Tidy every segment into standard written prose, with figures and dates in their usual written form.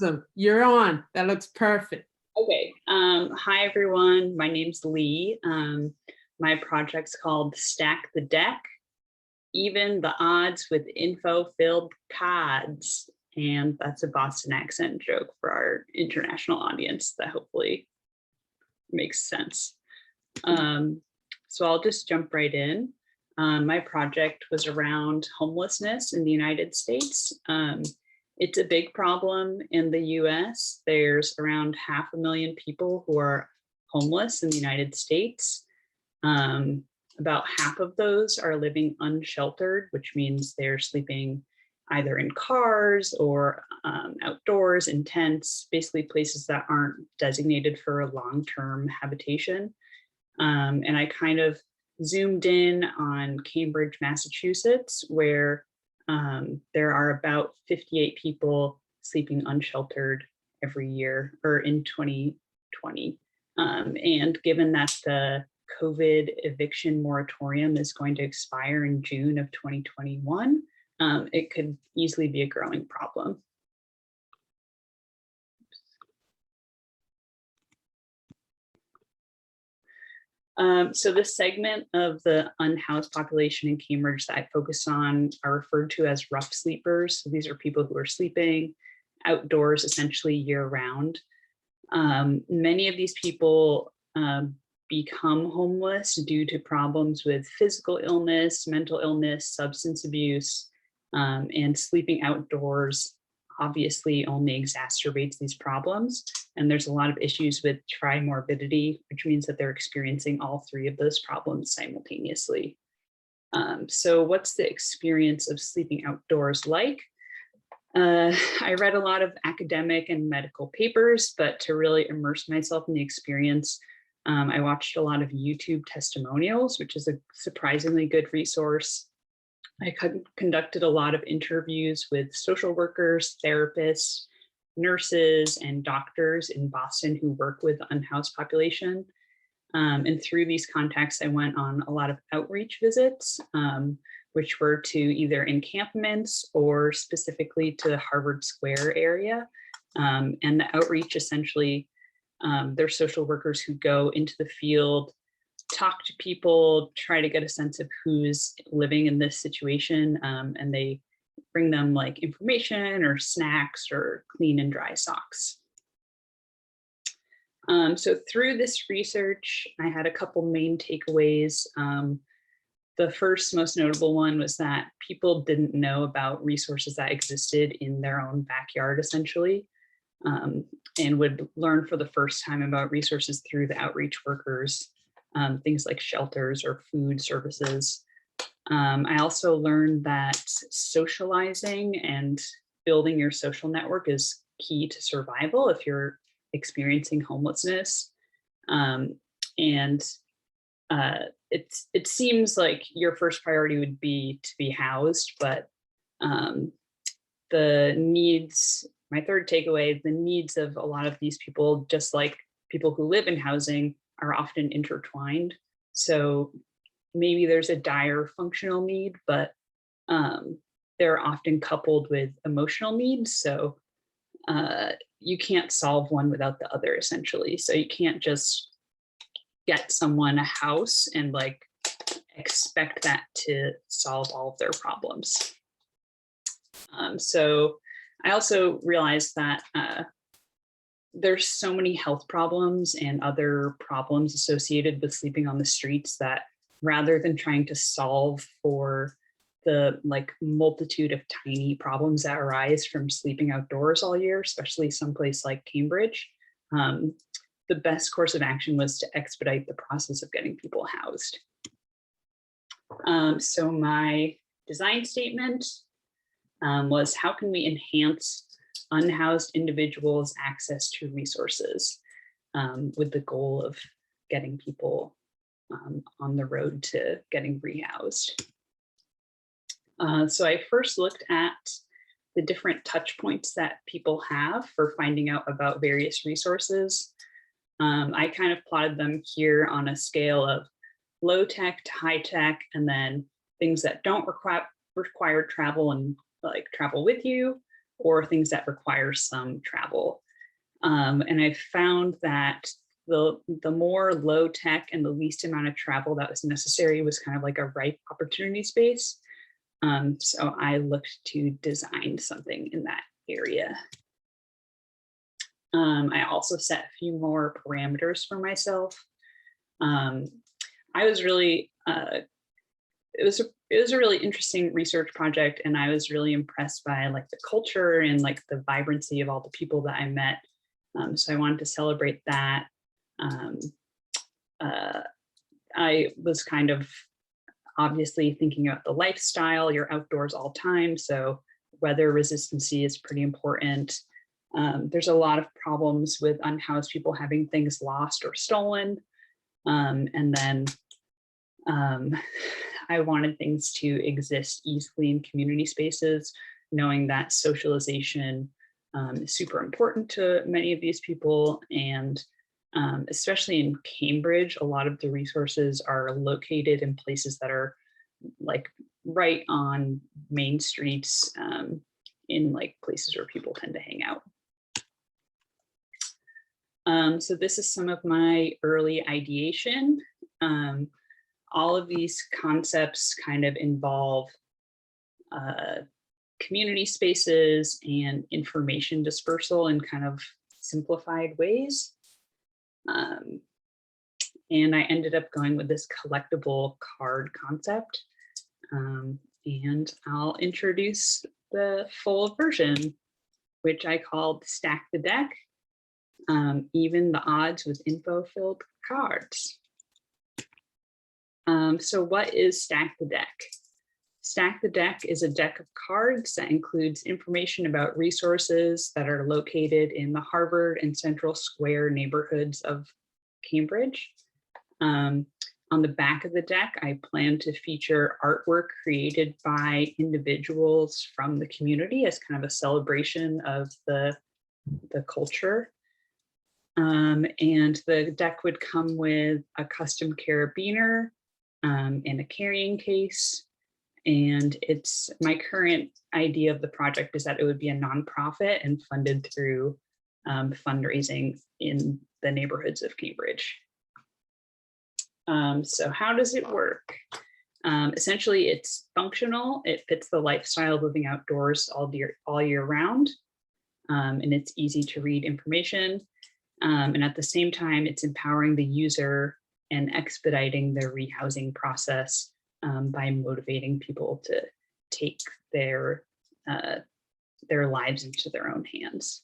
Awesome. You're on. That looks perfect. Okay. Hi, everyone. My name's Leigh. My project's called Stack the Deck, Even the Odds with Info-Filled Pods. And that's a Boston accent joke for our international audience that hopefully makes sense. So I'll just jump right in. My project was around homelessness in the United States. It's a big problem in the US. There's around 500,000 people who are homeless in the United States. About half of those are living unsheltered, which means they're sleeping either in cars or outdoors in tents, basically places that aren't designated for long-term habitation. And I kind of zoomed in on Cambridge, Massachusetts, where there are about 58 people sleeping unsheltered every year, or in 2020. And given that the COVID eviction moratorium is going to expire in June of 2021, it could easily be a growing problem. So this segment of the unhoused population in Cambridge that I focus on are referred to as rough sleepers. So these are people who are sleeping outdoors essentially year round. Many of these people become homeless due to problems with physical illness, mental illness, substance abuse, and sleeping outdoors obviously only exacerbates these problems. And there's a lot of issues with trimorbidity, which means that they're experiencing all three of those problems simultaneously. So what's the experience of sleeping outdoors like? I read a lot of academic and medical papers, but to really immerse myself in the experience, I watched a lot of YouTube testimonials, which is a surprisingly good resource. I conducted a lot of interviews with social workers, therapists, nurses, and doctors in Boston who work with the unhoused population. And through these contacts, I went on a lot of outreach visits, which were to either encampments or specifically to the Harvard Square area. And the outreach essentially, they're social workers who go into the field, talk to people, try to get a sense of who's living in this situation, and they bring them like information or snacks or clean and dry socks. So through this research, I had a couple main takeaways. The first most notable one was that people didn't know about resources that existed in their own backyard, essentially, and would learn for the first time about resources through the outreach workers. Things like shelters or food services. I also learned that socializing and building your social network is key to survival if you're experiencing homelessness. It seems like your first priority would be to be housed, but the needs, my third takeaway, the needs of a lot of these people, just like people who live in housing, are often intertwined. So maybe there's a dire functional need, but they're often coupled with emotional needs. So you can't solve one without the other, essentially. So you can't just get someone a house and like expect that to solve all of their problems. So I also realized that there's so many health problems and other problems associated with sleeping on the streets that rather than trying to solve for the like multitude of tiny problems that arise from sleeping outdoors all year, especially someplace like Cambridge, the best course of action was to expedite the process of getting people housed. So my design statement was, how can we enhance unhoused individuals' access to resources, with the goal of getting people on the road to getting rehoused. So I first looked at the different touch points that people have for finding out about various resources. I kind of plotted them here on a scale of low tech to high tech, and then things that don't require travel and like travel with you, or things that require some travel. And I found that the more low tech and the least amount of travel that was necessary was kind of like a ripe opportunity space. So I looked to design something in that area. I also set a few more parameters for myself. I was really, it was a really interesting research project, and I was really impressed by like the culture and like the vibrancy of all the people that I met. So I wanted to celebrate that. I was kind of obviously thinking about the lifestyle. You're outdoors all time, so weather resistancy is pretty important. There's a lot of problems with unhoused people having things lost or stolen. And then I wanted things to exist easily in community spaces, knowing that socialization is super important to many of these people. And especially in Cambridge, a lot of the resources are located in places that are like right on main streets, in like places where people tend to hang out. So this is some of my early ideation. All of these concepts kind of involve community spaces and information dispersal in kind of simplified ways. And I ended up going with this collectible card concept. And I'll introduce the full version, which I called Stack the Deck. Even the odds with info-filled cards. So what is Stack the Deck? Stack the Deck is a deck of cards that includes information about resources that are located in the Harvard and Central Square neighborhoods of Cambridge. On the back of the deck, I plan to feature artwork created by individuals from the community as kind of a celebration of the culture. And the deck would come with a custom carabiner and a carrying case. And it's my current idea of the project is that it would be a nonprofit and funded through fundraising in the neighborhoods of Cambridge. So how does it work? Essentially, it's functional. It fits the lifestyle of living outdoors all year round. And it's easy to read information. And at the same time, it's empowering the user and expediting the rehousing process by motivating people to take their lives into their own hands.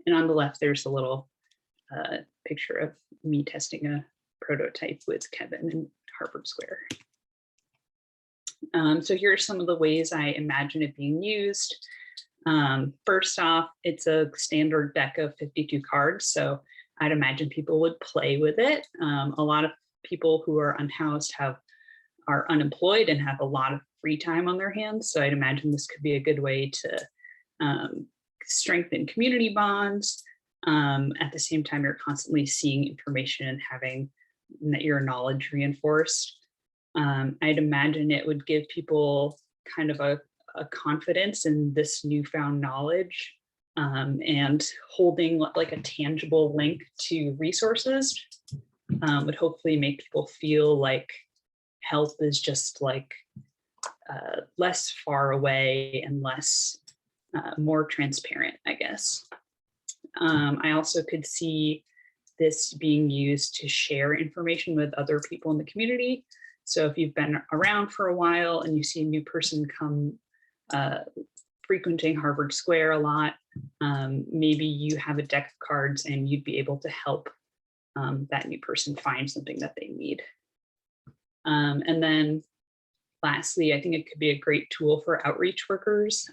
And on the left, there's a little picture of me testing a prototype with Kevin in Harvard Square. So here are some of the ways I imagine it being used. First off, it's a standard deck of 52 cards, so I'd imagine people would play with it. A lot of people who are unhoused are unemployed and have a lot of free time on their hands, so I'd imagine this could be a good way to strengthen community bonds. At the same time, you're constantly seeing information and having your knowledge reinforced. I'd imagine it would give people kind of a confidence in this newfound knowledge, and holding like a tangible link to resources would hopefully make people feel like help is just like less far away and less more transparent, I guess. I also could see this being used to share information with other people in the community. So if you've been around for a while and you see a new person come frequenting Harvard Square a lot, maybe you have a deck of cards and you'd be able to help that new person find something that they need. And then lastly, I think it could be a great tool for outreach workers.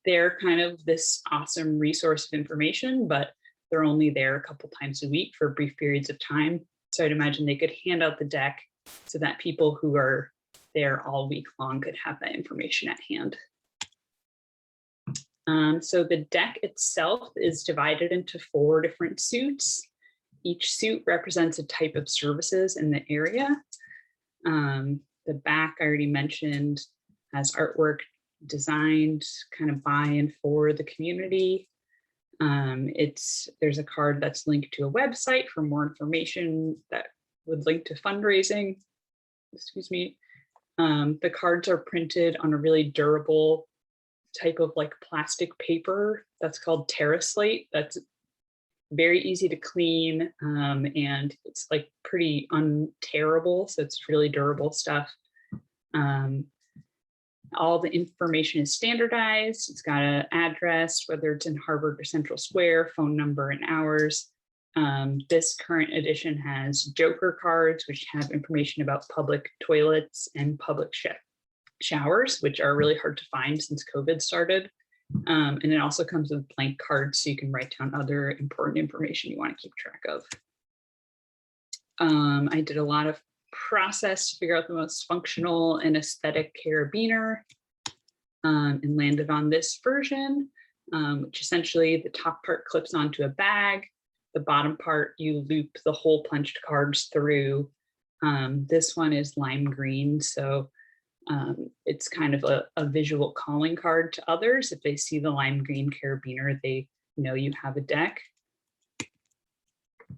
They're kind of this awesome resource of information, but they're only there a couple times a week for brief periods of time. So I'd imagine they could hand out the deck so that people who are there all week long could have that information at hand. So the deck itself is divided into 4 different suits. Each suit represents a type of services in the area. The back I already mentioned has artwork designed kind of by and for the community. There's a card that's linked to a website for more information that would link to fundraising. Excuse me. The cards are printed on a really durable type of like plastic paper that's called TerraSlate. That's very easy to clean, and it's like pretty unterrible, so it's really durable stuff. All the information is standardized. It's got an address, whether it's in Harvard or Central Square, phone number and hours. This current edition has Joker cards, which have information about public toilets and public showers, which are really hard to find since COVID started. And it also comes with blank cards, so you can write down other important information you want to keep track of. I did a lot of process to figure out the most functional and aesthetic carabiner, and landed on this version, which essentially the top part clips onto a bag. The bottom part, you loop the hole punched cards through. This one is lime green, so it's kind of a visual calling card to others. If they see the lime green carabiner, they know you have a deck.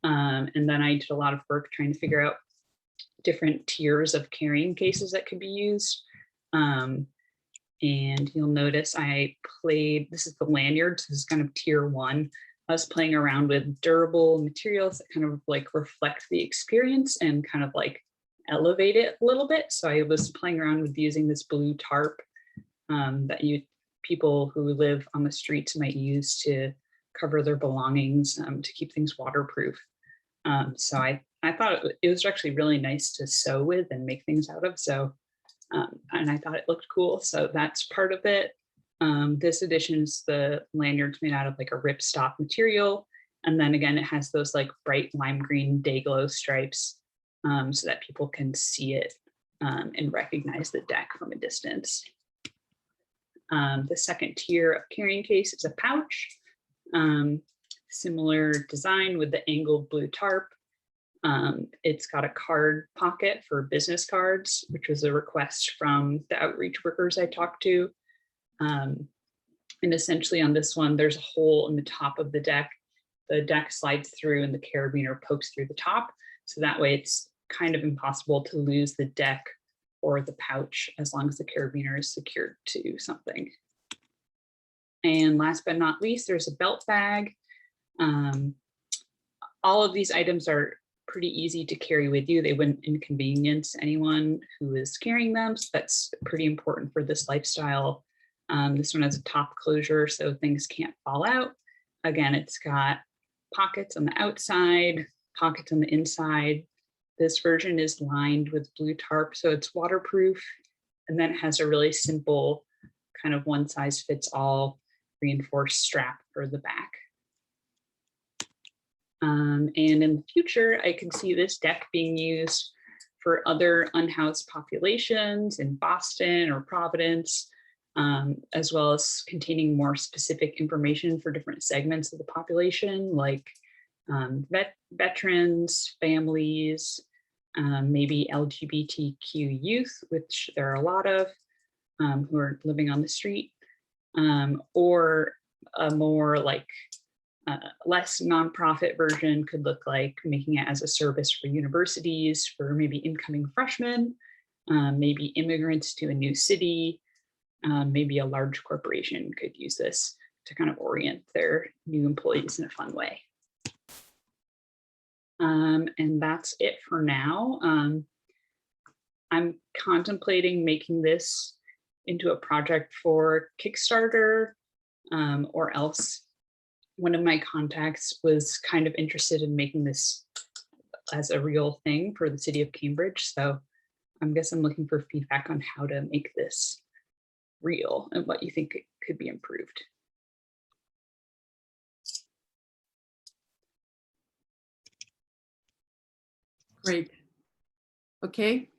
And then I did a lot of work trying to figure out different tiers of carrying cases that could be used. And you'll notice this is the Lanyard, so this is kind of tier 1. I was playing around with durable materials that kind of like reflect the experience and kind of like elevate it a little bit. So I was playing around with using this blue tarp that people who live on the streets might use to cover their belongings, to keep things waterproof. So I thought it was actually really nice to sew with and make things out of. So, and I thought it looked cool. So that's part of it. This edition's the lanyard's made out of like a ripstop material. And then again, it has those like bright lime green day glow stripes, so that people can see it and recognize the deck from a distance. The second tier of carrying case is a pouch. Similar design with the angled blue tarp. It's got a card pocket for business cards, which was a request from the outreach workers I talked to. And essentially on this one, there's a hole in the top of the deck. The deck slides through and the carabiner pokes through the top. So that way it's kind of impossible to lose the deck or the pouch as long as the carabiner is secured to something. And last but not least, there's a belt bag. All of these items are pretty easy to carry with you. They wouldn't inconvenience anyone who is carrying them. So that's pretty important for this lifestyle. This one has a top closure so things can't fall out. Again, it's got pockets on the outside, pockets on the inside. This version is lined with blue tarp, so it's waterproof. And then it has a really simple kind of one size fits all reinforced strap for the back. And in the future, I can see this deck being used for other unhoused populations in Boston or Providence, as well as containing more specific information for different segments of the population, like veterans, families, maybe LGBTQ youth, which there are a lot of who are living on the street, or a more like less nonprofit version could look like making it as a service for universities, for maybe incoming freshmen, maybe immigrants to a new city, maybe a large corporation could use this to kind of orient their new employees in a fun way. And that's it for now. I'm contemplating making this into a project for Kickstarter, or else one of my contacts was kind of interested in making this as a real thing for the city of Cambridge. So I guess I'm looking for feedback on how to make this real and what you think could be improved. Great. Okay,